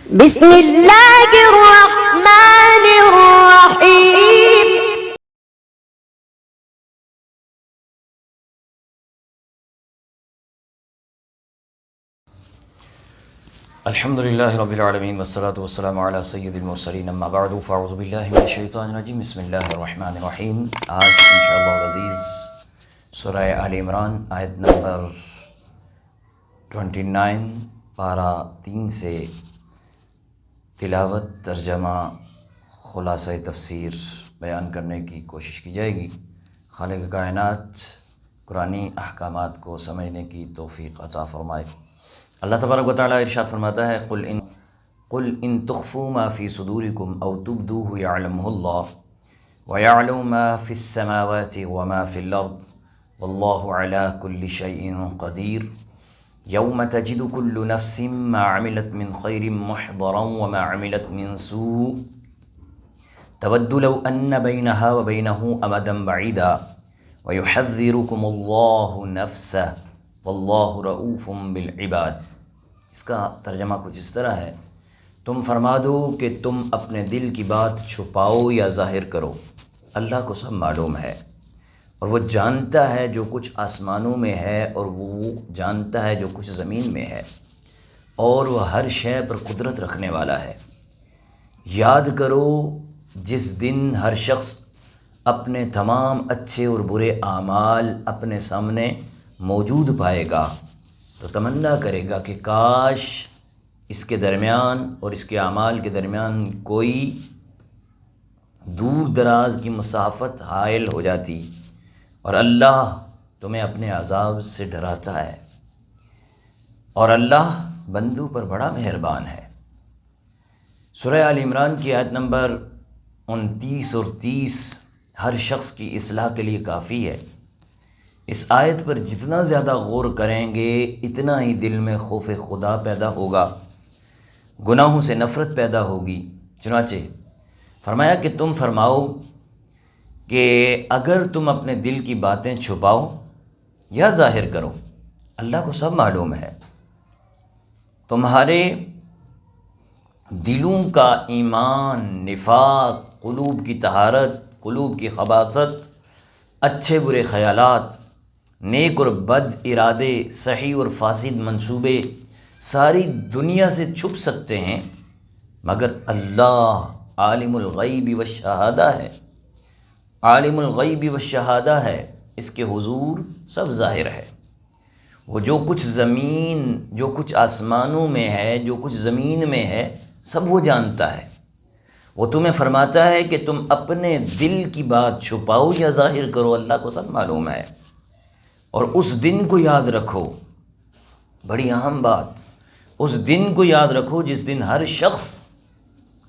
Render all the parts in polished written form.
بسم اللہ الرحمن الرحیم. الحمد للہ رب العالمین والصلاة والسلام علی سید المرسلین اما بعد فاعوذ باللہ من الشیطان الرجیم بسم اللہ الرحمن الرحیم. آج انشاءاللہ العزیز سورہ آل عمران آیت نمبر 29 پارہ 3 سے تلاوت، ترجمہ، خلاصہ تفسیر بیان کرنے کی کوشش کی جائے گی. خالق کائنات قرآنی احکامات کو سمجھنے کی توفیق عطا فرمائے. اللہ تبارک و تعالیٰ ارشاد فرماتا ہے قل ان تخفوا ما فی صدورکم او تبدوه یعلمہ اللہ ویعلم ما فی السماوات وما فی الارض واللہ علی کل شیء قدیر یوم تجد کل نفس ما عملت من خیر محضرا وما عملت من سوء تود لو ان بینها وبینہ امدا بعیدا ویحذرکم اللہ نفسہ واللہ رؤوف بالعباد. اس کا ترجمہ کچھ اس طرح ہے: تم فرما دو کہ تم اپنے دل کی بات چھپاؤ یا ظاہر کرو، اللہ کو سب معلوم ہے، اور وہ جانتا ہے جو کچھ آسمانوں میں ہے اور وہ جانتا ہے جو کچھ زمین میں ہے، اور وہ ہر شے پر قدرت رکھنے والا ہے. یاد کرو جس دن ہر شخص اپنے تمام اچھے اور برے اعمال اپنے سامنے موجود پائے گا تو تمنا کرے گا کہ کاش اس کے درمیان اور اس کے اعمال کے درمیان کوئی دور دراز کی مسافت حائل ہو جاتی. اور اللہ تمہیں اپنے عذاب سے ڈراتا ہے، اور اللہ بندوں پر بڑا مہربان ہے. سورہ آل عمران کی آیت نمبر 29 اور 30 ہر شخص کی اصلاح کے لیے کافی ہے. اس آیت پر جتنا زیادہ غور کریں گے اتنا ہی دل میں خوف خدا پیدا ہوگا، گناہوں سے نفرت پیدا ہوگی. چنانچہ فرمایا کہ تم فرماؤ کہ اگر تم اپنے دل کی باتیں چھپاؤ یا ظاہر کرو، اللہ کو سب معلوم ہے. تمہارے دلوں کا ایمان، نفاق، قلوب کی طہارت، قلوب کی خباثت، اچھے برے خیالات، نیک اور بد ارادے، صحیح اور فاسد منصوبے ساری دنیا سے چھپ سکتے ہیں، مگر اللہ عالم الغیب والشہادہ ہے. عالم الغیب والشہادہ ہے، اس کے حضور سب ظاہر ہے. وہ جو کچھ آسمانوں میں ہے، جو کچھ زمین میں ہے، سب وہ جانتا ہے. وہ تمہیں فرماتا ہے کہ تم اپنے دل کی بات چھپاؤ یا ظاہر کرو، اللہ کو سب معلوم ہے. اور اس دن کو یاد رکھو، بڑی اہم بات، اس دن کو یاد رکھو جس دن ہر شخص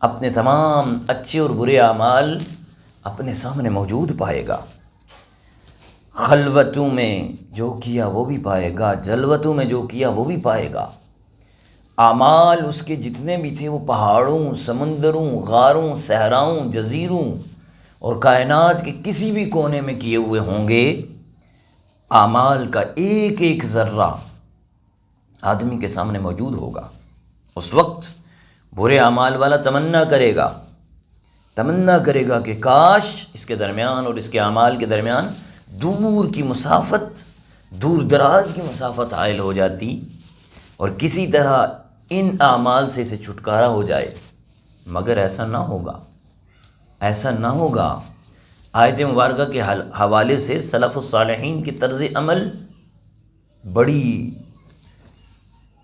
اپنے تمام اچھے اور برے اعمال اپنے سامنے موجود پائے گا. خلوتوں میں جو کیا وہ بھی پائے گا، جلوتوں میں جو کیا وہ بھی پائے گا. اعمال اس کے جتنے بھی تھے وہ پہاڑوں، سمندروں، غاروں، صحراؤں، جزیروں اور کائنات کے کسی بھی کونے میں کیے ہوئے ہوں گے. اعمال کا ایک ایک ذرہ آدمی کے سامنے موجود ہوگا. اس وقت برے اعمال والا تمنا کرے گا کہ کاش اس کے درمیان اور اس کے اعمال کے درمیان دور کی مسافت، دور دراز کی مسافت حائل ہو جاتی اور کسی طرح ان اعمال سے اسے چھٹکارا ہو جائے. مگر ایسا نہ ہوگا. آیت مبارکہ کے حوالے سے سلف الصالحین کی طرز عمل بڑی،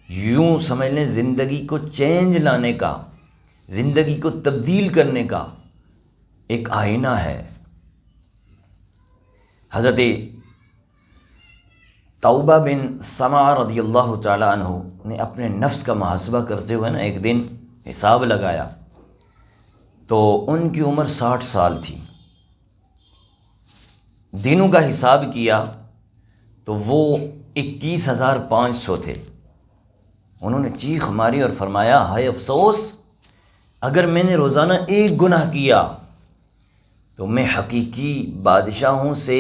یوں سمجھ لیں، زندگی کو چینج لانے کا، زندگی کو تبدیل کرنے کا ایک آئینہ ہے. حضرت توبہ بن سمع رضی اللہ تعالیٰ عنہ نے اپنے نفس کا محاسبہ کرتے ہوئے ایک دن حساب لگایا تو ان کی عمر 60 سال تھی. دنوں کا حساب کیا تو وہ 21,500 تھے. انہوں نے چیخ ماری اور فرمایا، ہائے افسوس، اگر میں نے روزانہ ایک گناہ کیا تو میں حقیقی بادشاہوں سے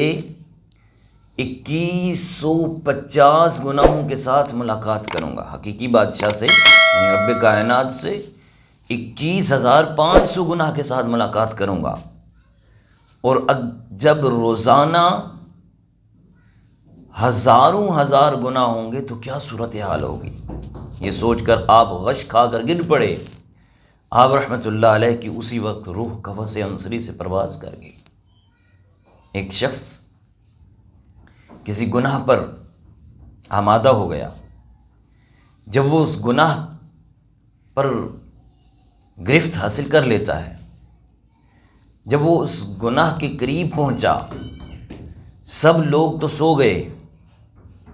2150 گناہوں کے ساتھ ملاقات کروں گا. حقیقی بادشاہ سے، یعنی رب کائنات سے 21,500 گناہ کے ساتھ ملاقات کروں گا، اور جب روزانہ ہزار گناہ ہوں گے تو کیا صورتحال ہوگی۔ یہ سوچ کر آپ غش کھا کر گر پڑے۔ آپ رحمۃ اللہ علیہ کی اسی وقت روح قفس انصری سے پرواز کر گئی۔ ایک شخص کسی گناہ پر آمادہ ہو گیا، جب وہ اس گناہ پر گرفت حاصل کر لیتا ہے، جب وہ اس گناہ کے قریب پہنچا، سب لوگ تو سو گئے،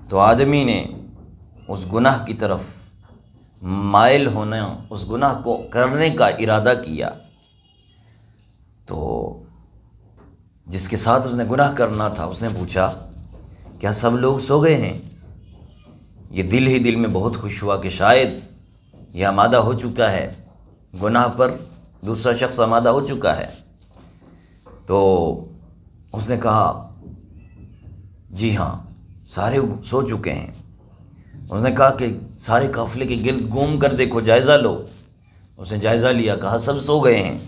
تو آدمی نے اس گناہ کی طرف مائل ہونا، اس گناہ کو کرنے کا ارادہ کیا، تو جس کے ساتھ اس نے گناہ کرنا تھا اس نے پوچھا کیا سب لوگ سو گئے ہیں؟ یہ دل ہی دل میں بہت خوش ہوا کہ شاید یہ آمادہ ہو چکا ہے، گناہ پر دوسرا شخص آمادہ ہو چکا ہے۔ تو اس نے کہا جی ہاں سارے سو چکے ہیں۔ اس نے کہا کہ سارے قافلے کے گرد گھوم کر دیکھو، جائزہ لو۔ اس نے جائزہ لیا، کہا سب سو گئے ہیں۔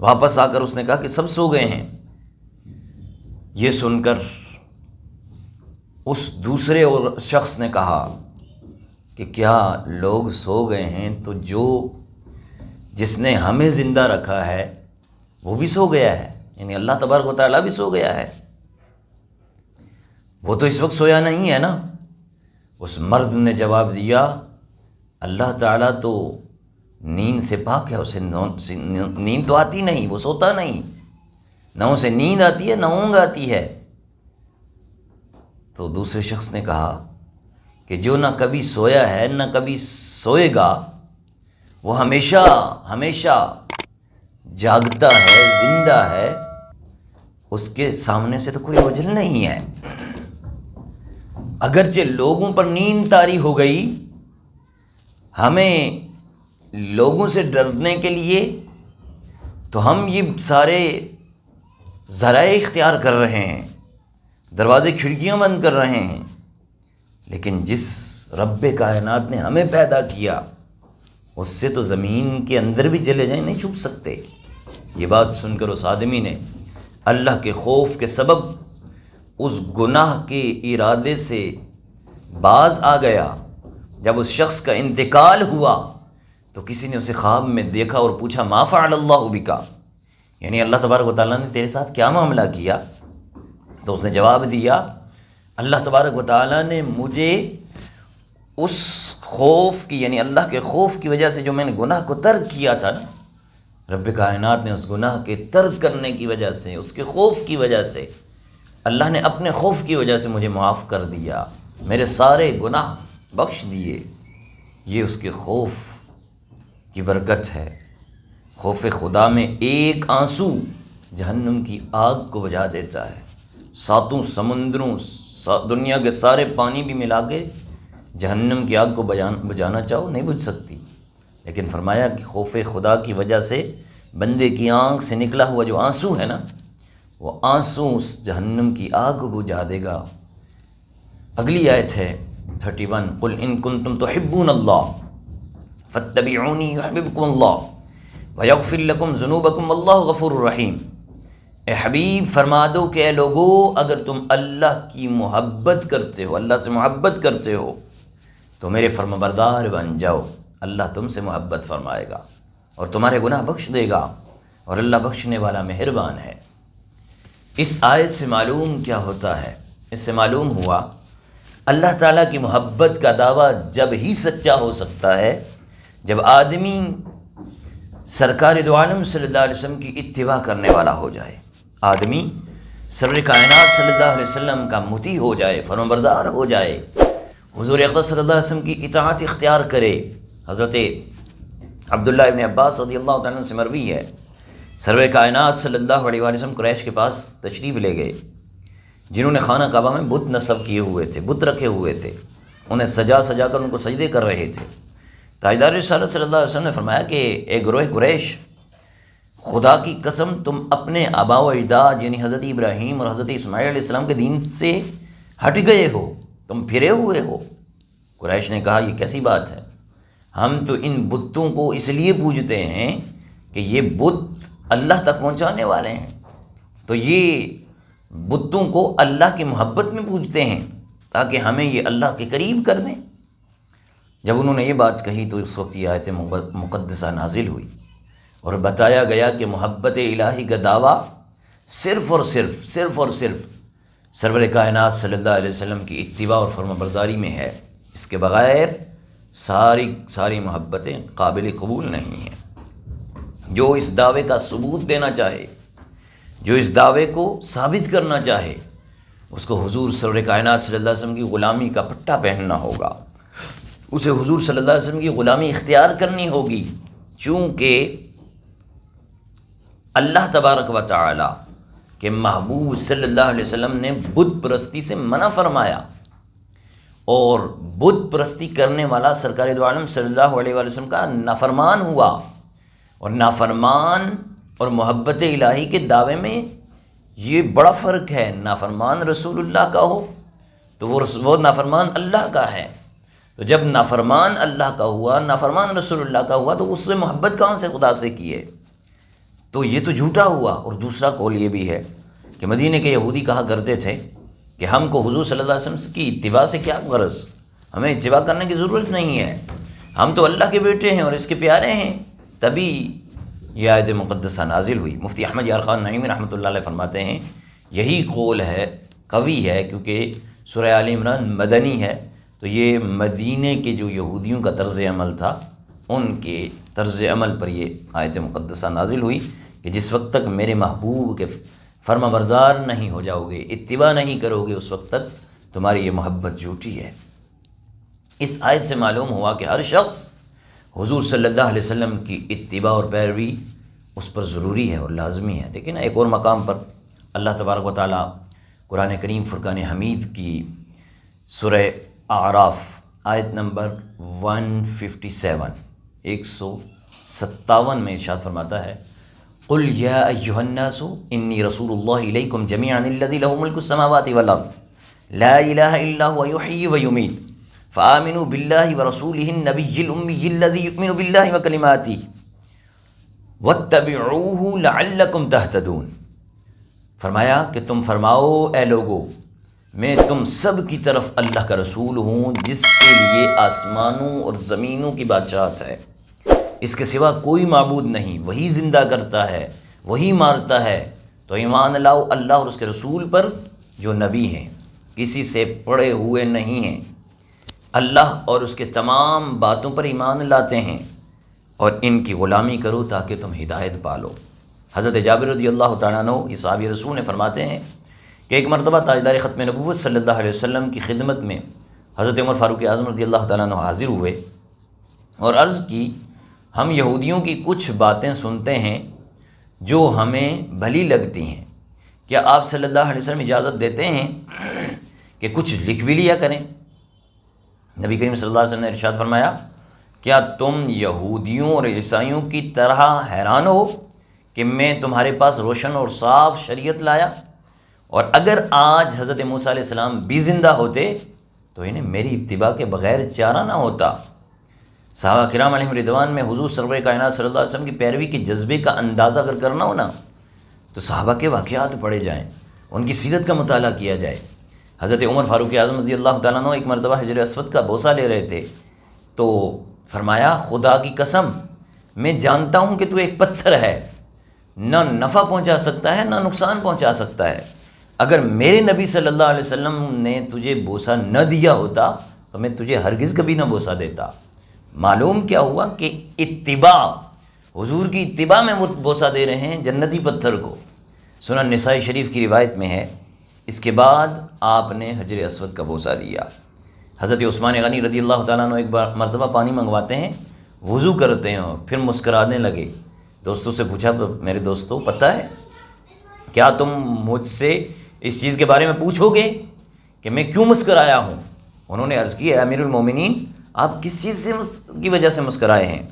واپس آ کر اس نے کہا کہ سب سو گئے ہیں۔ یہ سن کر اس دوسرے اور شخص نے کہا کہ کیا لوگ سو گئے ہیں تو جس نے ہمیں زندہ رکھا ہے وہ بھی سو گیا ہے، یعنی اللہ تبارک و تعالیٰ بھی سو گیا ہے، وہ تو اس وقت سویا نہیں ہے نا۔ اس مرد نے جواب دیا اللہ تعالیٰ تو نیند سے پاک ہے، اسے نیند تو آتی نہیں، وہ سوتا نہیں، نہ اسے نیند آتی ہے نہ اونگ آتی ہے۔ تو دوسرے شخص نے کہا کہ جو نہ کبھی سویا ہے نہ کبھی سوئے گا، وہ ہمیشہ جاگتا ہے، زندہ ہے، اس کے سامنے سے تو کوئی اوجھل نہیں ہے۔ اگرچہ لوگوں پر نیند طاری ہو گئی، ہمیں لوگوں سے ڈرنے کے لیے تو ہم یہ سارے ذرائع اختیار کر رہے ہیں، دروازے کھڑکیاں بند کر رہے ہیں، لیکن جس رب کائنات نے ہمیں پیدا کیا اس سے تو زمین کے اندر بھی چلے جائیں نہیں چھپ سکتے۔ یہ بات سن کر اس آدمی نے اللہ کے خوف کے سبب اس گناہ کے ارادے سے باز آ گیا۔ جب اس شخص کا انتقال ہوا تو کسی نے اسے خواب میں دیکھا اور پوچھا ما فعل اللہ بکا، یعنی اللہ تبارک و تعالیٰ نے تیرے ساتھ کیا معاملہ کیا؟ تو اس نے جواب دیا اللہ تبارک و تعالیٰ نے مجھے اس خوف کی، یعنی اللہ کے خوف کی وجہ سے جو میں نے گناہ کو ترک کیا تھا نا، رب کائنات نے اس گناہ کے ترک کرنے کی وجہ سے، اس کے خوف کی وجہ سے، اللہ نے اپنے خوف کی وجہ سے مجھے معاف کر دیا، میرے سارے گناہ بخش دیے۔ یہ اس کے خوف کی برکت ہے۔ خوف خدا میں ایک آنسو جہنم کی آگ کو بجھا دیتا ہے۔ 7 سمندروں دنیا کے سارے پانی بھی ملا کے جہنم کی آگ کو بجھانا چاہو نہیں بجھ سکتی، لیکن فرمایا کہ خوف خدا کی وجہ سے بندے کی آنکھ سے نکلا ہوا جو آنسو ہے نا، وہ آنسو اس جہنم کی آگ کو بجھا دے گا۔ اگلی آیت ہے 31 قل ان کنتم تحبون اللہ فاتبعونی یحببکم اللہ ویغفر لکم ذنوبکم واللہ غفور الرحیم۔ اے حبیب فرما دو کہ اے لوگو اگر تم اللہ کی محبت کرتے ہو، اللہ سے محبت کرتے ہو تو میرے فرمانبردار بن جاؤ، اللہ تم سے محبت فرمائے گا اور تمہارے گناہ بخش دے گا، اور اللہ بخشنے والا مہربان ہے۔ اس آیت سے معلوم کیا ہوتا ہے؟ اس سے معلوم ہوا اللہ تعالیٰ کی محبت کا دعویٰ جب ہی سچا ہو سکتا ہے جب آدمی سرکار دو عالم صلی اللہ علیہ وسلم کی اتباع کرنے والا ہو جائے، آدمی سرور کائنات صلی اللہ علیہ وسلم کا مطیع ہو جائے، فرمانبردار ہو جائے، حضور اقدس صلی اللہ علیہ وسلم کی اطاعت اختیار کرے۔ حضرت عبداللہ ابن عباس رضی اللہ تعالیٰ عنہ سے مروی ہے، سرور کائنات صلی اللہ علیہ وسلم قریش کے پاس تشریف لے گئے، جنہوں نے خانہ کعبہ میں بت نصب کیے ہوئے تھے، بت رکھے ہوئے تھے، انہیں سجا کر ان کو سجدے کر رہے تھے۔ تاجدار رسالت صلی اللہ علیہ وسلم نے فرمایا کہ اے گروہ قریش، خدا کی قسم تم اپنے آباء و اجداد یعنی حضرت ابراہیم اور حضرت اسماعیل علیہ السلام کے دین سے ہٹ گئے ہو، تم پھرے ہوئے ہو۔ قریش نے کہا یہ کیسی بات ہے؟ ہم تو ان بتوں کو اس لیے پوجتے ہیں کہ یہ بت اللہ تک پہنچانے والے ہیں، تو یہ بتوں کو اللہ کی محبت میں پوجتے ہیں تاکہ ہمیں یہ اللہ کے قریب کر دیں۔ جب انہوں نے یہ بات کہی تو اس وقت یہ آیت مقدسہ نازل ہوئی اور بتایا گیا کہ محبت الہی کا دعویٰ صرف اور صرف سرور کائنات صلی اللہ علیہ وسلم کی اتباع اور فرمانبرداری میں ہے، اس کے بغیر ساری محبتیں قابل قبول نہیں ہیں۔ جو اس دعوے کا ثبوت دینا چاہے، جو اس دعوے کو ثابت کرنا چاہے، اس کو حضور سرور کائنات صلی اللہ علیہ وسلم کی غلامی کا پٹا پہننا ہوگا، اسے حضور صلی اللہ علیہ وسلم کی غلامی اختیار کرنی ہوگی، چونکہ اللہ تبارک و تعالی کہ محبوب صلی اللہ علیہ وسلم نے بت پرستی سے منع فرمایا، اور بت پرستی کرنے والا سرکار دو عالم صلی اللہ علیہ وآلہ وسلم کا نافرمان ہوا، اور نافرمان اور محبت الہی کے دعوے میں یہ بڑا فرق ہے۔ نافرمان رسول اللہ کا ہو تو وہ نافرمان اللہ کا ہے، تو جب نافرمان اللہ کا ہوا، نافرمان رسول اللہ کا ہوا، تو اس سے محبت کہاں سے خدا سے کی ہے؟ تو یہ تو جھوٹا ہوا۔ اور دوسرا قول یہ بھی ہے کہ مدینے کے یہودی کہا کرتے تھے کہ ہم کو حضور صلی اللہ علیہ وسلم کی اتباع سے کیا غرض، ہمیں اتباع کرنے کی ضرورت نہیں ہے، ہم تو اللہ کے بیٹے ہیں اور اس کے پیارے ہیں۔ تبھی یہ آیت مقدسہ نازل ہوئی۔ مفتی احمد یار خان نعیمی رحمۃ اللہ علیہ فرماتے ہیں یہی قول ہے، قوی ہے، کیونکہ سورہ آل عمران مدنی ہے، تو یہ مدینے کے جو یہودیوں کا طرز عمل تھا، ان کے طرز عمل پر یہ آیت مقدسہ نازل ہوئی کہ جس وقت تک میرے محبوب کے فرما بردار نہیں ہو جاؤ گے، اتباع نہیں کرو گے، اس وقت تک تمہاری یہ محبت جھوٹی ہے۔ اس آیت سے معلوم ہوا کہ ہر شخص حضور صلی اللہ علیہ وسلم کی اتباع اور پیروی اس پر ضروری ہے اور لازمی ہے۔ لیکن ایک اور مقام پر اللہ تبارک و تعالیٰ قرآن کریم فرقان حمید کی سورہ اعراف آیت نمبر 157 میں ارشاد فرماتا ہے قُلْ يَا أَيُّهَا النَّاسُ إِنِّي رَسُولُ اللَّهِ إِلَيْكُمْ جَمِيعًا الَّذِي لَهُ مُلْكُ السَّمَاوَاتِ وَالْأَرْضِ لَا إِلَهَ إِلَّا هُوَ يُحْيِي وَيُمِيتُ فآمنوا باللہ ورسولہ النبی الأمی الذی یؤمن باللہ وکلماتہ واتبعوہ لعلکم تہتدون۔ فرمایا کہ تم فرماؤ اے لوگو، میں تم سب کی طرف اللہ کا رسول ہوں جس کے لیے آسمانوں اور زمینوں کی بادشاہت ہے، اس کے سوا کوئی معبود نہیں، وہی زندہ کرتا ہے، وہی مارتا ہے، تو ایمان لاؤ اللہ اور اس کے رسول پر جو نبی ہیں، کسی سے پڑے ہوئے نہیں ہیں، اللہ اور اس کے تمام باتوں پر ایمان لاتے ہیں، اور ان کی غلامی کرو تاکہ تم ہدایت پالو۔ حضرت جابر رضی اللہ تعالیٰ عنہ یہ صحابی رسول نے فرماتے ہیں کہ ایک مرتبہ تاجدار ختم نبوت صلی اللہ علیہ وسلم کی خدمت میں حضرت عمر فاروق اعظم رضی اللہ تعالیٰ عنہ حاضر ہوئے اور عرض کی ہم یہودیوں کی کچھ باتیں سنتے ہیں جو ہمیں بھلی لگتی ہیں، کیا آپ صلی اللہ علیہ وسلم اجازت دیتے ہیں کہ کچھ لکھ بھی لیا کریں؟ نبی کریم صلی اللہ علیہ وسلم نے ارشاد فرمایا کیا تم یہودیوں اور عیسائیوں کی طرح حیران ہو کہ میں تمہارے پاس روشن اور صاف شریعت لایا، اور اگر آج حضرت موسیٰ علیہ السلام بھی زندہ ہوتے تو انہیں میری اتباع کے بغیر چارہ نہ ہوتا۔ صحابہ کرام علیہم رضوان میں حضور سرور کائنات صلی اللہ علیہ وسلم کی پیروی کے جذبے کا اندازہ اگر کرنا ہو نا تو صحابہ کے واقعات پڑھے جائیں، ان کی سیرت کا مطالعہ کیا جائے۔ حضرت عمر فاروق اعظم رضی اللہ تعالیٰ عنہ ایک مرتبہ حجر اسود کا بوسہ لے رہے تھے تو فرمایا خدا کی قسم میں جانتا ہوں کہ تو ایک پتھر ہے، نہ نفع پہنچا سکتا ہے نہ نقصان پہنچا سکتا ہے، اگر میرے نبی صلی اللہ علیہ وسلم نے تجھے بوسہ نہ دیا ہوتا تو میں تجھے ہرگز کبھی نہ بوسہ دیتا۔ معلوم کیا ہوا کہ اتباع، حضور کی اتباع میں وہ بوسہ دے رہے ہیں جنتی پتھر کو۔ سنن نسائی شریف کی روایت میں ہے اس کے بعد آپ نے حجر اسود کا بوسہ دیا۔ حضرت عثمان غنی رضی اللہ تعالیٰ عنہ ایک بار مرتبہ پانی منگواتے ہیں، وضو کرتے ہیں اور پھر مسکرانے لگے۔ دوستوں سے پوچھا میرے دوستوں پتہ ہے کیا تم مجھ سے اس چیز کے بارے میں پوچھو گے کہ میں کیوں مسکرایا ہوں؟ انہوں نے عرض کی اے امیر المومنین آپ کس چیز سے کی وجہ سے مسکرائے ہیں؟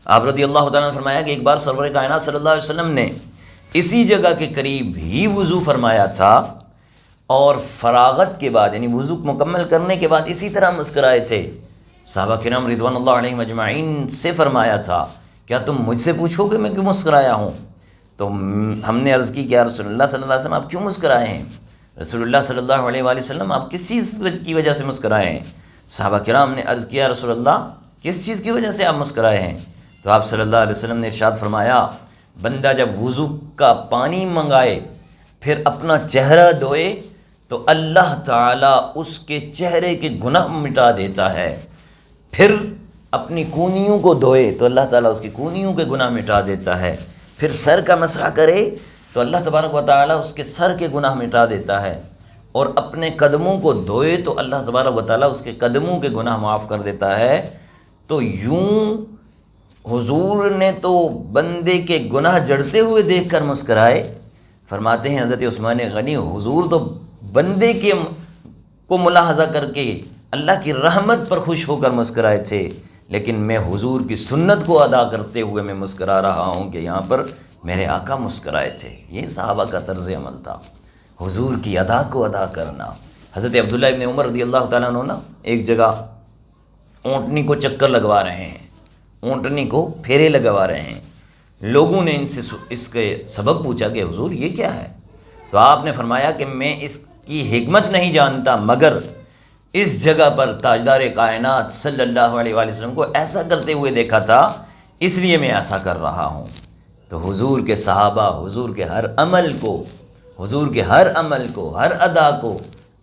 آپ رضی اللہ تعالیٰ نے فرمایا کہ ایک بار سرور کائنات صلی اللہ علیہ وسلم نے اسی جگہ کے قریب ہی وضو فرمایا تھا اور فراغت کے بعد یعنی وضو مکمل کرنے کے بعد اسی طرح مسکرائے تھے۔ صحابہ کرام رضوان اللہ علیہم اجمعین سے فرمایا تھا کیا تم مجھ سے پوچھو گے میں کیوں مسکرایا ہوں؟ تو ہم نے عرض کی کہ یا رسول اللہ صلی اللہ علیہ وسلم آپ کیوں مسکرائے ہیں؟ رسول اللہ صلی اللہ علیہ وآلہ وسلم آپ کس چیز کی وجہ سے مسکرائے ہیں؟ صحابہ کرام نے عرض کیا رسول اللہ کس چیز کی وجہ سے آپ مسکرائے ہیں؟ تو آپ صلی اللہ علیہ وسلم نے ارشاد فرمایا بندہ جب وضو کا پانی منگائے پھر اپنا چہرہ دھوئے تو اللہ تعالیٰ اس کے چہرے کے گناہ مٹا دیتا ہے، پھر اپنی کونیوں کو دھوئے تو اللہ تعالیٰ اس کی کونیوں کے گناہ مٹا دیتا ہے، پھر سر کا مسح کرے تو اللہ تبارک و تعالیٰ اس کے سر کے گناہ مٹا دیتا ہے، اور اپنے قدموں کو دھوئے تو اللہ تبارک و تعالیٰ اس کے قدموں کے گناہ معاف کر دیتا ہے۔ تو یوں حضور نے تو بندے کے گناہ جڑتے ہوئے دیکھ کر مسکرائے۔ فرماتے ہیں حضرت عثمان غنی حضور تو بندے کے کو ملاحظہ کر کے اللہ کی رحمت پر خوش ہو کر مسکرائے تھے، لیکن میں حضور کی سنت کو ادا کرتے ہوئے میں مسکرا رہا ہوں کہ یہاں پر میرے آقا مسکرائے تھے۔ یہ صحابہ کا طرز عمل تھا، حضور کی ادا کو ادا کرنا۔ حضرت عبداللہ ابن عمر رضی اللہ تعالیٰ عنہ ایک جگہ اونٹنی کو چکر لگوا رہے ہیں، اونٹنی کو پھیرے لگوا رہے ہیں۔ لوگوں نے ان سے اس کے سبب پوچھا کہ حضور یہ کیا ہے؟ تو آپ نے فرمایا کہ میں اس کی حکمت نہیں جانتا، مگر اس جگہ پر تاجدار کائنات صلی اللہ علیہ وآلہ وسلم کو ایسا کرتے ہوئے دیکھا تھا، اس لیے میں ایسا کر رہا ہوں۔ تو حضور کے صحابہ حضور کے ہر عمل کو، حضور کے ہر عمل کو، ہر ادا کو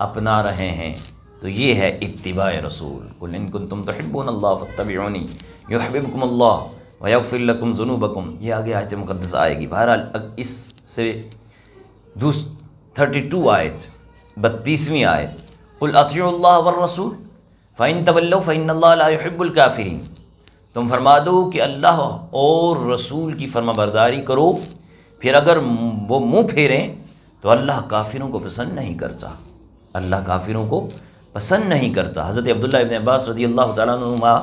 اپنا رہے ہیں۔ تو یہ ہے اتباع رسول۔ قل ان کنتم تحبون اللہ فاتبعونی یحببکم اللہ ویغفر لکم ذنوبکم۔ یہ آگے آیت مقدس آئے گی۔ بہرحال اس سے 32 آیت 32ویں آیت قل اطیعوا اللہ والرسول فإن تولوا فإن اللہ لا يحب الکافرین۔ تم فرما دو کہ اللہ اور رسول کی فرما برداری کرو، پھر اگر وہ منہ پھیریں تو اللہ کافروں کو پسند نہیں کرتا، اللہ کافروں کو پسند نہیں کرتا۔ حضرت عبداللہ ابن عباس رضی اللہ تعالیٰ عنہما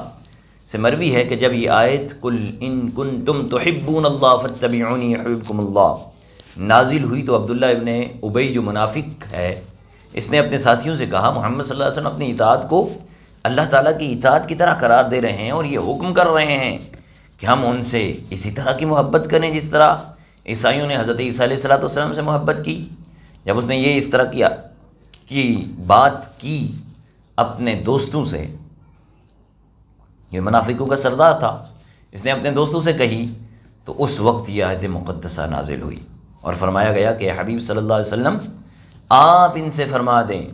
سے مروی ہے کہ جب یہ آیت قل ان کنتم تحبون اللہ فاتبعونی یحببکم اللہ نازل ہوئی تو عبداللہ ابن ابی جو منافق ہے، اس نے اپنے ساتھیوں سے کہا محمد صلی اللہ علیہ وسلم اپنی اطاعت کو اللہ تعالیٰ کی اطاعت کی طرح قرار دے رہے ہیں اور یہ حکم کر رہے ہیں کہ ہم ان سے اسی طرح کی محبت کریں جس طرح عیسائیوں نے حضرت عیسیٰ علیہ السلام سے محبت کی۔ جب اس نے یہ اس طرح کی بات کی اپنے دوستوں سے، یہ منافقوں کا سردار تھا، اس نے اپنے دوستوں سے کہی، تو اس وقت یہ آیت مقدسہ نازل ہوئی اور فرمایا گیا کہ حبیب صلی اللہ علیہ وسلم آپ ان سے فرما دیں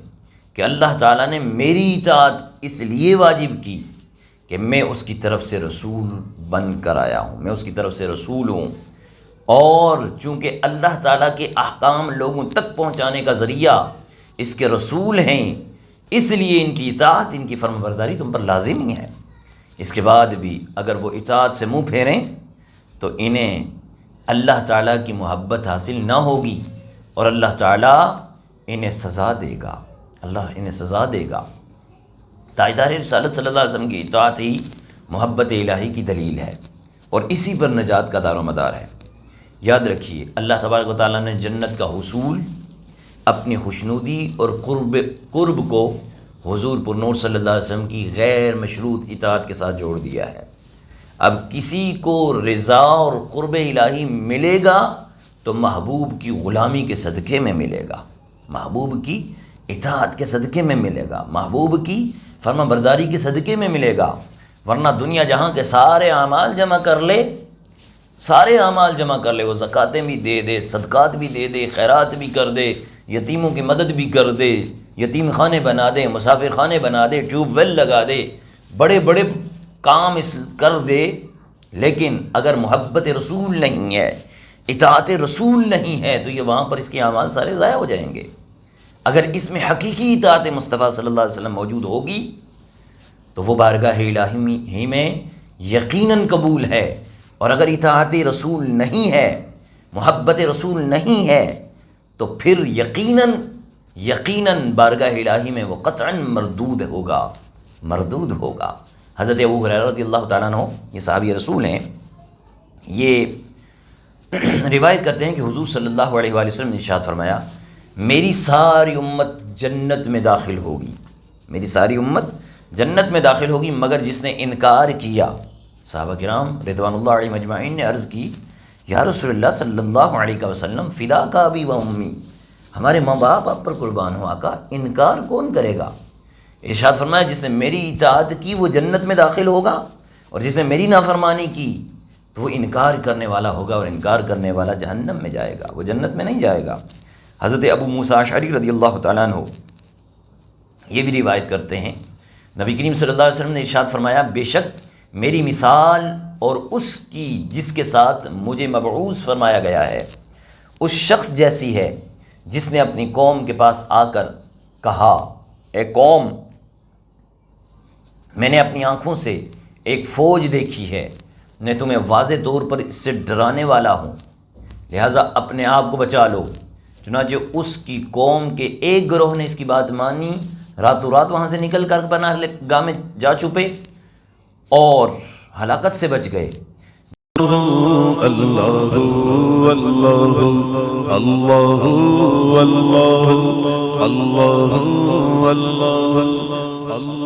کہ اللہ تعالیٰ نے میری اطاعت اس لیے واجب کی کہ میں اس کی طرف سے رسول بن کر آیا ہوں، میں اس کی طرف سے رسول ہوں، اور چونکہ اللہ تعالیٰ کے احکام لوگوں تک پہنچانے کا ذریعہ اس کے رسول ہیں، اس لیے ان کی اطاعت، ان کی فرما برداری تم پر لازمی ہے۔ اس کے بعد بھی اگر وہ اطاعت سے منہ پھیریں تو انہیں اللہ تعالیٰ کی محبت حاصل نہ ہوگی اور اللہ تعالیٰ انہیں سزا دے گا، اللہ انہیں سزا دے گا۔ تاجدار رسالت صلی اللہ علیہ وسلم کی اطاعت ہی محبت الہی کی دلیل ہے اور اسی پر نجات کا دار و مدار ہے۔ یاد رکھیے اللہ تبارک و تعالیٰ نے جنت کا حصول اپنی خوشنودی اور قرب کو حضور پر نور صلی اللہ علیہ وسلم کی غیر مشروط اطاعت کے ساتھ جوڑ دیا ہے۔ اب کسی کو رضا اور قرب الہی ملے گا تو محبوب کی غلامی کے صدقے میں ملے گا، محبوب کی اطاعت کے صدقے میں ملے گا، محبوب کی فرما برداری کے صدقے میں ملے گا، ورنہ دنیا جہاں کے سارے اعمال جمع کر لے، سارے اعمال جمع کر لے، وہ زکاتیں بھی دے دے، صدقات بھی دے دے، خیرات بھی کر دے، یتیموں کی مدد بھی کر دے، یتیم خانے بنا دے، مسافر خانے بنا دے، ٹیوب ویل لگا دے، بڑے بڑے کام کر دے، لیکن اگر محبت رسول نہیں ہے، اطاعت رسول نہیں ہے تو یہ وہاں پر اس کے اعمال سارے ضائع ہو جائیں گے۔ اگر اس میں حقیقی اطاعت مصطفیٰ صلی اللہ علیہ وسلم موجود ہوگی تو وہ بارگاہ الہی میں یقیناً قبول ہے، اور اگر اطاعت رسول نہیں ہے، محبت رسول نہیں ہے، تو پھر یقیناً بارگاہ الہی میں وہ قطعاً مردود ہوگا۔ حضرت ابو ہریرہ رضی اللہ تعالیٰ عنہ، یہ صحابی رسول ہیں، یہ روایت کرتے ہیں کہ حضور صلی اللہ علیہ وآلہ وسلم نے ارشاد فرمایا میری ساری امت جنت میں داخل ہوگی، میری ساری امت جنت میں داخل ہوگی مگر جس نے انکار کیا۔ صحابہ کرام رضوان اللہ علیہم اجمعین نے عرض کی یا رسول اللہ صلی اللہ علیہ وسلم فداک ابی و امی، ہمارے ماں باپ آپ پر قربان ہو آقا، انکار کون کرے گا؟ ارشاد فرمایا جس نے میری اطاعت کی وہ جنت میں داخل ہوگا، اور جس نے میری نافرمانی کی تو وہ انکار کرنے والا ہوگا، اور انکار کرنے والا جہنم میں جائے گا، وہ جنت میں نہیں جائے گا۔ حضرت ابو موسیٰ اشعری رضی اللہ تعالیٰ عنہ یہ بھی روایت کرتے ہیں، نبی کریم صلی اللہ علیہ وسلم نے ارشاد فرمایا بے شک میری مثال اور اس کی جس کے ساتھ مجھے مبعوث فرمایا گیا ہے اس شخص جیسی ہے جس نے اپنی قوم کے پاس آ کر کہا اے قوم، میں نے اپنی آنکھوں سے ایک فوج دیکھی ہے، میں تمہیں واضح طور پر اس سے ڈرانے والا ہوں، لہٰذا اپنے آپ کو بچا لو۔ چنانچہ اس کی قوم کے ایک گروہ نے اس کی بات مانی، راتوں رات وہاں سے نکل کر پناہ گاہ میں جا چھپے اور ہلاکت سے بچ گئے۔ اللہ اللہ اللہ اللہ اللہ اللہ